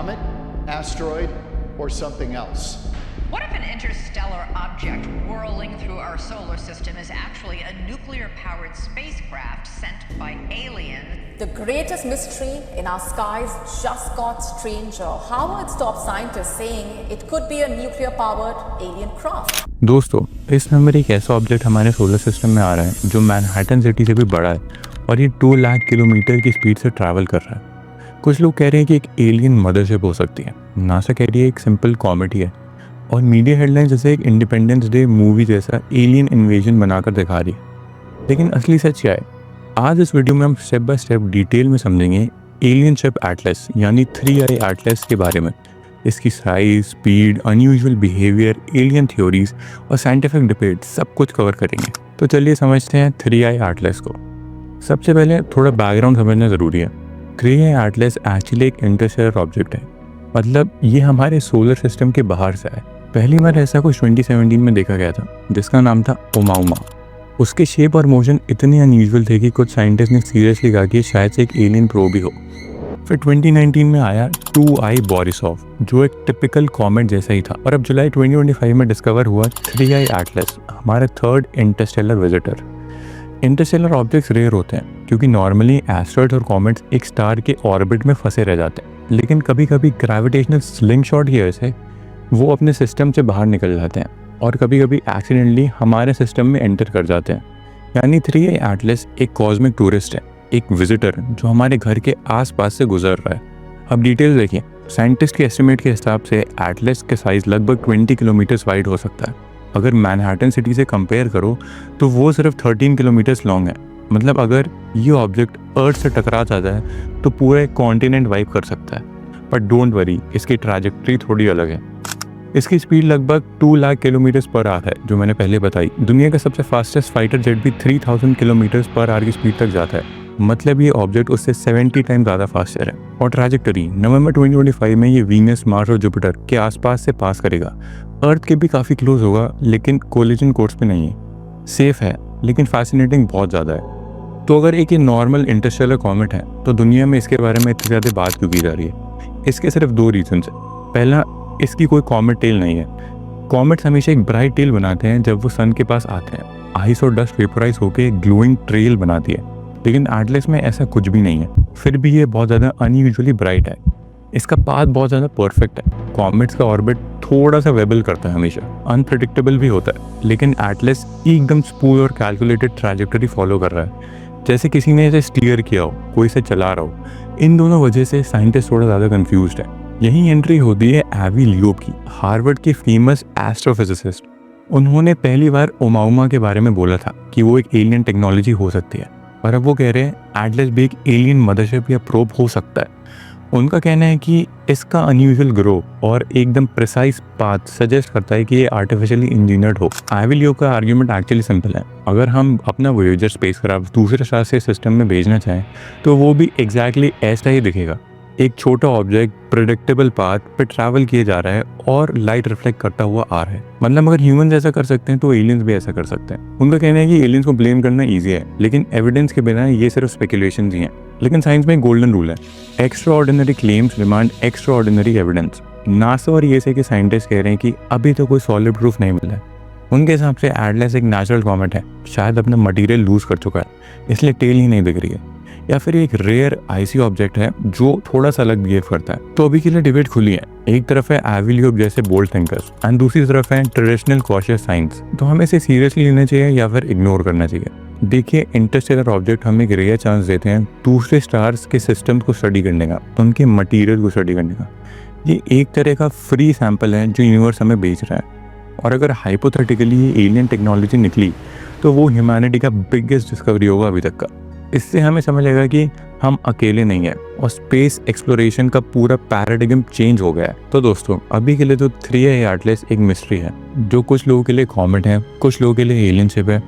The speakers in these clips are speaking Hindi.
comet, asteroid, or something else? What if an interstellar object whirling through our solar system is actually a nuclear-powered spacecraft sent by aliens? The greatest mystery in our skies just got stranger. Howard's top scientists saying it could be a nuclear-powered alien craft. दोस्तों, इस नंबर एक ऐसा ऑब्जेक्ट हमारे सोलर सिस्टम में आ रहा है जो मैनहट्टन सिटी से भी बड़ा है और ये 2 लाख किलोमीटर की स्पीड से ट्रैवल कर रहा है। कुछ लोग कह रहे हैं कि एक एलियन मदरशिप हो सकती है, नासा कह रही है एक सिंपल कॉमेट ही है, और मीडिया हेडलाइन जैसे एक इंडिपेंडेंस डे मूवी जैसा एलियन इन्वेजन बनाकर दिखा रही है। लेकिन असली सच क्या है? आज इस वीडियो में हम स्टेप बाय स्टेप डिटेल में समझेंगे एलियन शिप एटलस यानी 3i एटलस के बारे में, इसकी size, speed, unusual behaviour, alien theories और साइंटिफिक डिबेट सब कुछ कवर करेंगे। तो चलिए समझते हैं 3i एटलस को। सबसे पहले थोड़ा बैकग्राउंड समझना ज़रूरी है। 3i एटलस एक्चुअली एक इंटरस्टेलर ऑब्जेक्ट है, मतलब ये हमारे सोलर सिस्टम के बाहर से है। पहली बार ऐसा कुछ 2017 में देखा गया था जिसका नाम था ओमाउमा। उसके शेप और मोशन इतने अनयूजुअल थे कि कुछ साइंटिस्ट ने सीरियसली कहा कि शायद से एक एलियन प्रोब ही हो। फिर 2019 में आया 2i बोरिसोव जो एक टिपिकल कॉमेट जैसा ही था, और अब जुलाई 2025 में डिस्कवर हुआ 3i एटलस, हमारा third interstellar visitor. Interstellar objects rare होते हैं क्योंकि नॉर्मली एस्ट्रॉइड्स और कॉमेट्स एक स्टार के ऑर्बिट में फंसे रह जाते हैं, लेकिन कभी कभी ग्रेविटेशनल स्लिंगशॉट की वजह से वो अपने सिस्टम से बाहर निकल जाते हैं और कभी कभी एक्सीडेंटली हमारे सिस्टम में एंटर कर जाते हैं। यानी 3i एटलस एक कॉस्मिक टूरिस्ट है, एक विजिटर जो हमारे घर के आसपास से गुजर रहा है। अब डिटेल्स देखिए। साइंटिस्ट के एस्टिमेट के हिसाब से एटलस का साइज़ लगभग 20 किलोमीटर्स वाइड हो सकता है। अगर मैनहट्टन सिटी से कंपेयर करो तो वो सिर्फ 13 किलोमीटर्स लॉन्ग है। मतलब अगर ये ऑब्जेक्ट अर्थ से टकरा जाता है तो पूरा एक कॉन्टिनेंट वाइप कर सकता है। बट डोंट वरी, इसकी ट्रैजेक्टरी थोड़ी अलग है। इसकी स्पीड लगभग 2 लाख किलोमीटर्स पर आवर है, जो मैंने पहले बताई। दुनिया का सबसे फास्टेस्ट फाइटर जेट भी 3000 किलोमीटर्स पर आवर की स्पीड तक जाता है, मतलब ये ऑब्जेक्ट उससे 70 टाइम ज़्यादा फास्टर है। और ट्रैजेक्टरी नवंबर 2025 में ये वीनस, मार्स और जुपिटर के आसपास से पास करेगा। अर्थ के भी काफ़ी क्लोज होगा, लेकिन कोलिजन कोर्स पे नहीं है। सेफ है, लेकिन फैसिनेटिंग बहुत ज़्यादा है। तो अगर एक ये नॉर्मल इंटरस्टेलर कॉमेट है तो दुनिया में इसके बारे में इतनी ज़्यादा बात क्यों की जा रही है? इसके सिर्फ 2 रीजन्स हैं। पहला, इसकी कोई कॉमेट टेल नहीं है। कॉमेट्स हमेशा एक ब्राइट टेल बनाते हैं जब वो सन के पास आते हैं। आइस और डस्ट वेपराइज होकर एक ग्लोइंग ट्रेल बनाती है, लेकिन एटलस में ऐसा कुछ भी नहीं है। फिर भी ये बहुत ज़्यादा अनयूजुअली ब्राइट है। इसका पाथ बहुत ज़्यादा परफेक्ट है। कॉमेट्स का ऑर्बिट थोड़ा सा वेबल करता है, हमेशा अनप्रेडिक्टेबल भी होता है, लेकिन एटलस एकदम स्मूथ और कैलकुलेटेड ट्रैजेक्टरी फॉलो कर रहा है, जैसे किसी ने इसे स्टीयर किया हो, कोई इसे चला रहा हो। इन दोनों वजह से साइंटिस्ट थोड़ा ज़्यादा कंफ्यूज्ड है। यही एंट्री होती है एवी लियोब की, हार्वर्ड के फेमस एस्ट्रोफिजिसिस्ट। उन्होंने पहली बार ओमाउमा के बारे में बोला था कि वो एक एलियन टेक्नोलॉजी हो सकती है, और अब वो कह रहे हैं एटलस भी एक एलियन मदरशिप या प्रोब हो सकता है। उनका कहना है कि इसका अनयूजुअल ग्रो और एकदम प्रिसाइज पाथ सजेस्ट करता है कि ये आर्टिफिशियली इंजीनियर्ड हो। एवी लियोब का आर्ग्यूमेंट एक्चुअली सिंपल है। अगर हम अपना वोयेजर स्पेसक्राफ्ट दूसरे स्टार से सिस्टम में भेजना चाहें तो वो भी एग्जैक्टली ऐसा ही दिखेगा। एक छोटा ऑब्जेक्ट प्रेडिक्टेबल पाथ पे ट्रैवल किए जा रहा है और लाइट रिफ्लेक्ट करता हुआ आ रहा है। मतलब अगर ह्यूमंस ऐसा कर सकते हैं तो एलियंस भी ऐसा कर सकते हैं। उनका कहना है कि एलियंस को ब्लेम करना ईजी है, लेकिन एविडेंस के बिना ये सिर्फ स्पेकुलेशंस ही हैं। लेकिन साइंस में एक गोल्डन रूल है, extra ordinary claims demand extra ordinary evidence. NASA और ईएसए के साइंटिस्ट कह रहे हैं कि अभी तो कोई सॉलिड प्रूफ नहीं मिला है। उनके हिसाब से एटलस एक नेचुरल कॉमेट है, शायद अपना मटीरियल लूज कर चुका है, इसलिए टेल ही नहीं दिख रही है, या फिर एक रेयर आईसी ऑब्जेक्ट है जो थोड़ा सा अलग बिहेव करता है। तो अभी के लिए डिबेट खुली है। एक तरफ है एवी लियोब जैसे बोल्ड थिंकर्स एंड दूसरी तरफ है ट्रेडिशनल कॉशियस साइंस। तो हमें इसे सीरियसली लेना चाहिए या फिर इग्नोर करना चाहिए? देखिए, इंटरस्टेलर ऑब्जेक्ट हमें एक रेयर चांस देते हैं दूसरे स्टार्स के सिस्टम को स्टडी करने का, उनके मटीरियल को स्टडी करने का। ये एक तरह का फ्री सैंपल है जो यूनिवर्स हमें बेच रहा है, और अगर हाइपोथेटिकली ये एलियन टेक्नोलॉजी निकली तो वो ह्यूमैनिटी का बिगेस्ट डिस्कवरी होगा अभी तक का। इससे हमें समझ आएगा कि हम अकेले नहीं हैं और स्पेस एक्सप्लोरेशन का पूरा पैराडिग्म चेंज हो गया है। तो दोस्तों, अभी के लिए तो 3i एटलस एक मिस्ट्री है, जो कुछ लोगों के लिए कॉमेट है, कुछ लोगों के लिए एलियन शिप है।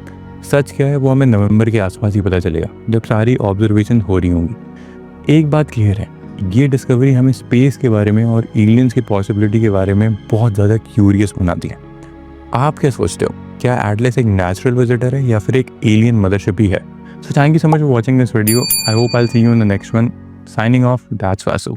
सच क्या है वो हमें नवंबर के आसपास ही पता चलेगा, जब सारी ऑब्जर्वेशन हो रही होंगी। एक बात क्लियर है, ये डिस्कवरी हमें स्पेस के बारे में और एलियंस की पॉसिबिलिटी के बारे में बहुत ज़्यादा क्यूरियस बनाती है। आप क्या सोचते हो? क्या एटलस एक नेचुरल विजिटर है या फिर एक एलियन मदरशिप ही है? So thank you so much for watching this video. I hope I'll see you in the next one. Signing off, that's Vasu.